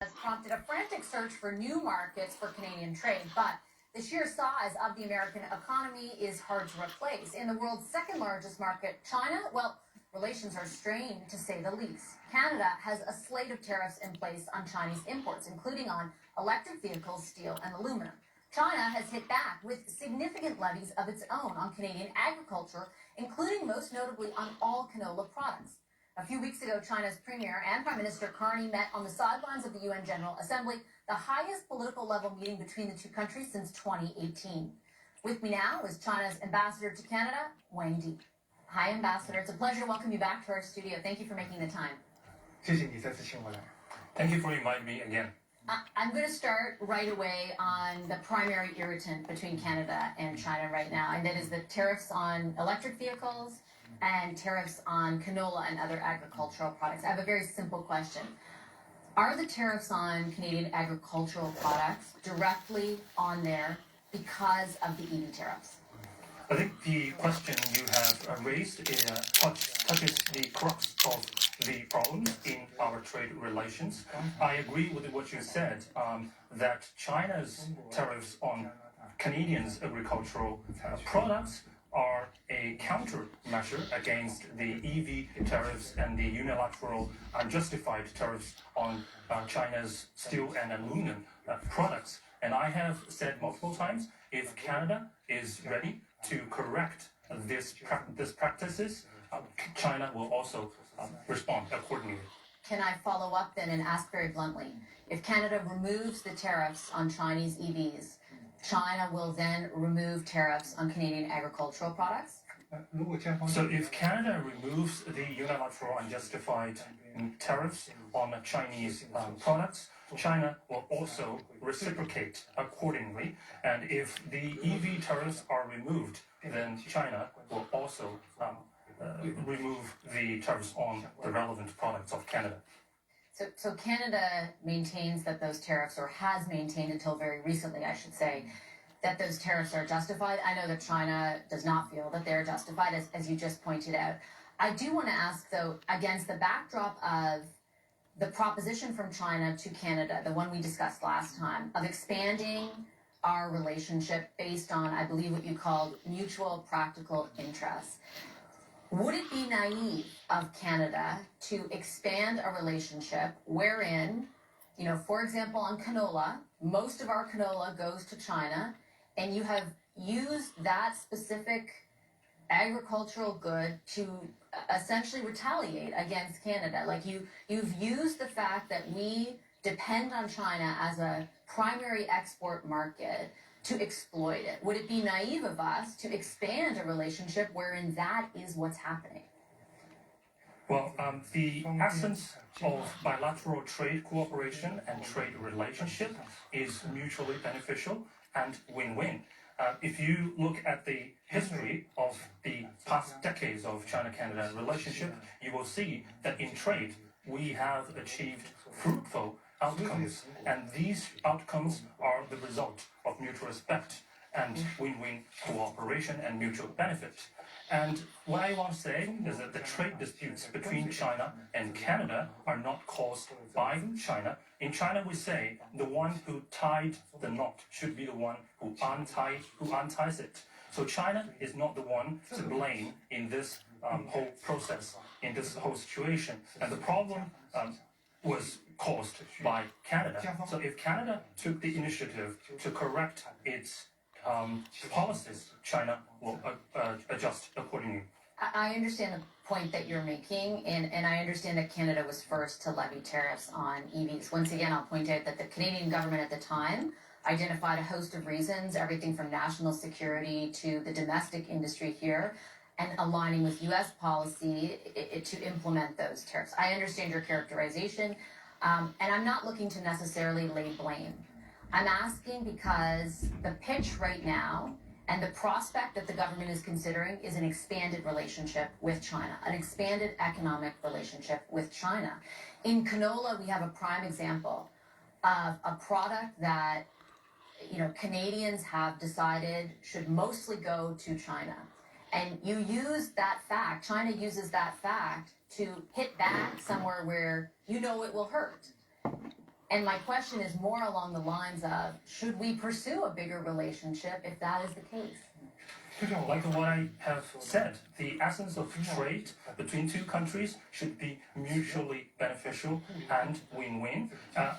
has prompted a frantic search for new markets for Canadian trade, but the sheer size of the American economy is hard to replace. In the world's second largest market, China, well, relations are strained to say the least. Canada has a slate of tariffs in place on Chinese imports, including on electric vehicles, steel, and aluminum. China has hit back with significant levies of its own on Canadian agriculture, including most notably on all canola products. A few weeks ago, China's Premier and Prime Minister Carney met on the sidelines of the UN General Assembly, the highest political level meeting between the two countries since 2018. With me now is China's Ambassador to Canada, Wang Di. Hi, Ambassador. It's a pleasure to welcome you back to our studio. Thank you for making the time. 谢谢你再次请我来。 Thank you for inviting me again. I'm going to start right away on the primary irritant between Canada and China right now, and that is the tariffs on electric vehicles and tariffs on canola and other agricultural products. I have a very simple question. Are the tariffs on Canadian agricultural products directly on there because of the EV tariffs? I think the question you have raised touches the crux of the problems in our trade relations. I agree with what you said, that China's tariffs on Canadians' agricultural products are a countermeasure against the EV tariffs and the unilateral unjustified tariffs on China's steel and aluminum products. And I have said multiple times, if Canada is ready to correct these practices, China will also respond accordingly. Can I follow up then and ask very bluntly, if Canada removes the tariffs on Chinese EVs, China will then remove tariffs on Canadian agricultural products? So if Canada removes the unilateral unjustified tariffs on Chinese products, China will also reciprocate accordingly. And if the EV tariffs are removed, then China will also remove the tariffs on the relevant products of Canada. So Canada maintains that those tariffs, or has maintained until very recently, I should say, that those tariffs are justified. I know that China does not feel that they're justified, as you just pointed out. I do want to ask, though, against the backdrop of the proposition from China to Canada, the one we discussed last time, of expanding our relationship based on, I believe, what you called mutual practical interests. Would it be naive of Canada to expand a relationship wherein, for example, on canola, most of our canola goes to China, and you have used that specific agricultural good to essentially retaliate against Canada? Like you've used the fact that we depend on China as a primary export market to exploit it. Would it be naive of us to expand a relationship wherein that is what's happening? Well, the essence of bilateral trade cooperation and trade relationship is mutually beneficial and win-win. If you look at the history of the past decades of China-Canada relationship, you will see that in trade, we have achieved fruitful outcomes, and these outcomes are the result of mutual respect and win-win cooperation and mutual benefit. And what I want to say is that the trade disputes between China and Canada are not caused by China. In China, we say the one who tied the knot should be the one who unties it. So China is not the one to blame in this whole process, in this whole situation. And the problem was caused by Canada. So if Canada took the initiative to correct its policies, China will adjust accordingly. I understand the point that you're making, and I understand that Canada was first to levy tariffs on EVs. Once again, I'll point out that the Canadian government at the time identified a host of reasons, everything from national security to the domestic industry here, and aligning with U.S. policy to implement those tariffs. I understand your characterization, and I'm not looking to necessarily lay blame. I'm asking because the pitch right now and the prospect that the government is considering is an expanded relationship with China, an expanded economic relationship with China. In canola, we have a prime example of a product that, Canadians have decided should mostly go to China. And you use that fact, China uses that fact to hit back somewhere where it will hurt. And my question is more along the lines of, should we pursue a bigger relationship if that is the case? Like what I have said, the essence of trade between two countries should be mutually beneficial and win-win.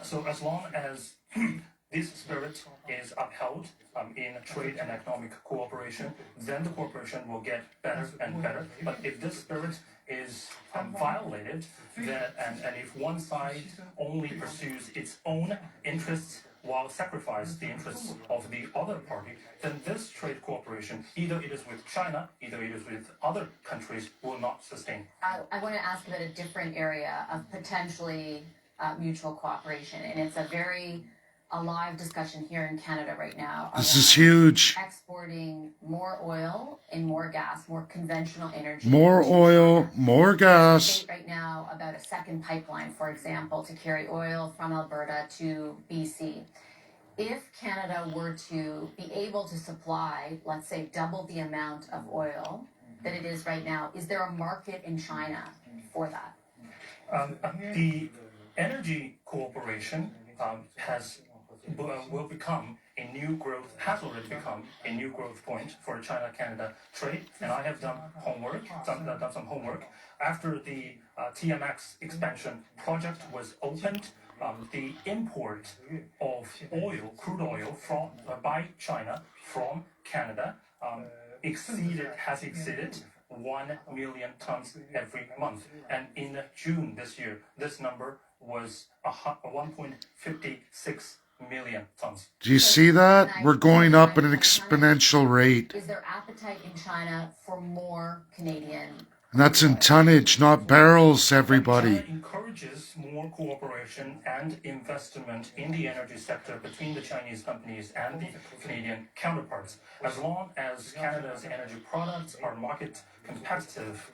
So as long as this spirit is upheld in trade and economic cooperation, then the cooperation will get better and better. But if this spirit is violated, then, and if one side only pursues its own interests while sacrifice the interests of the other party, then this trade cooperation, either it is with China, either it is with other countries, will not sustain. I want to ask about a different area of potentially mutual cooperation, and it's a very alive discussion here in Canada right now. This is huge. Exporting more oil and more gas, more conventional energy. More oil, more gas. Debate right now about a second pipeline, for example, to carry oil from Alberta to BC. If Canada were to be able to supply, let's say, double the amount of oil that it is right now, is there a market in China for that? The energy cooperation will become a new growth, has already become a new growth point for China-Canada trade. And I have done some homework. After the TMX expansion project was opened, the import of oil, crude oil by China from Canada has exceeded 1 million tons every month. And in June this year, this number was 1.56 million tons. Do you see that? We're going up at an exponential rate. Is there appetite in China for more Canadian? And that's in tonnage, not barrels, everybody. China encourages more cooperation and investment in the energy sector between the Chinese companies and the Canadian counterparts. As long as Canada's energy products are market competitive,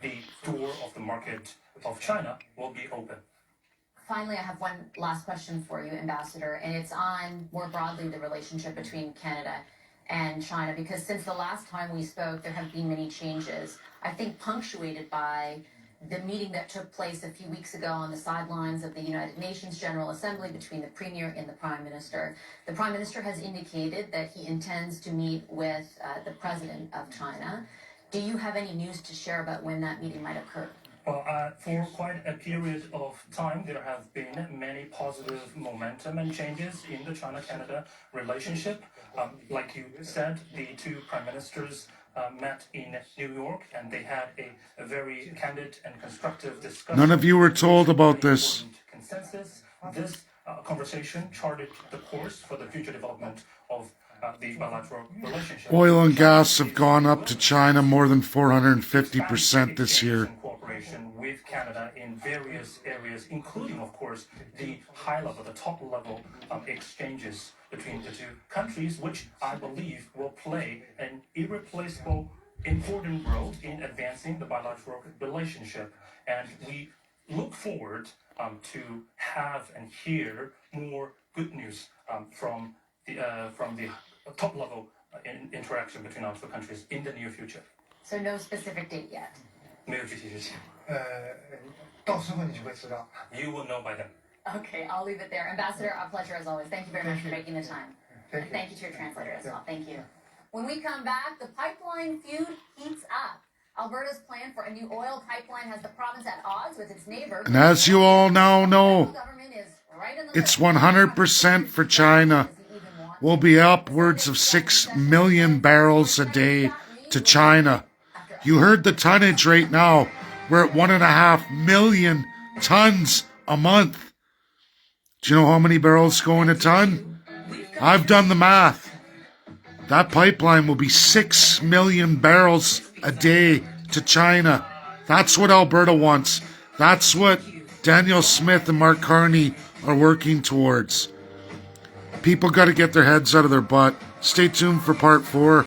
the door of the market of China will be open. Finally, I have one last question for you, Ambassador, and it's on, more broadly, the relationship between Canada and China, because since the last time we spoke, there have been many changes, I think punctuated by the meeting that took place a few weeks ago on the sidelines of the United Nations General Assembly between the Premier and the Prime Minister. The Prime Minister has indicated that he intends to meet with the President of China. Do you have any news to share about when that meeting might occur? Well, for quite a period of time, there have been many positive momentum and changes in the China-Canada relationship. Like you said, the two prime ministers met in New York, and they had a very candid and constructive discussion. None of you were told about this. Consensus. This conversation charted the course for the future development of the bilateral relationship. Oil and gas have gone up to China more than 450% this year. Cooperation with Canada in various areas, including, of course, the high level, the top level exchanges between the two countries, which I believe will play an irreplaceable, important role in advancing the bilateral relationship. And we look forward to have and hear more good news from the top level interaction between our two countries in the near future. So no specific date yet? 没有具体日期。到时候你就会知道。 You will know by then. Okay, I'll leave it there. Ambassador, a pleasure as always. Thank you very much for making the time. Thank you. Thank you to your translator as well. Thank you. When we come back, the pipeline feud heats up. Alberta's plan for a new oil pipeline has the province at odds with its neighbor. And as you all now know, The government is right in the it's middle. 100% for China. Will be upwards of 6 million barrels a day to China. You heard the tonnage right now. We're at 1.5 million tons a month. Do you know how many barrels go in a ton? I've done the math. That pipeline will be 6 million barrels a day to China. That's what Alberta wants. That's what Danielle Smith and Mark Carney are working towards. People got to get their heads out of their butt. Stay tuned for part 4.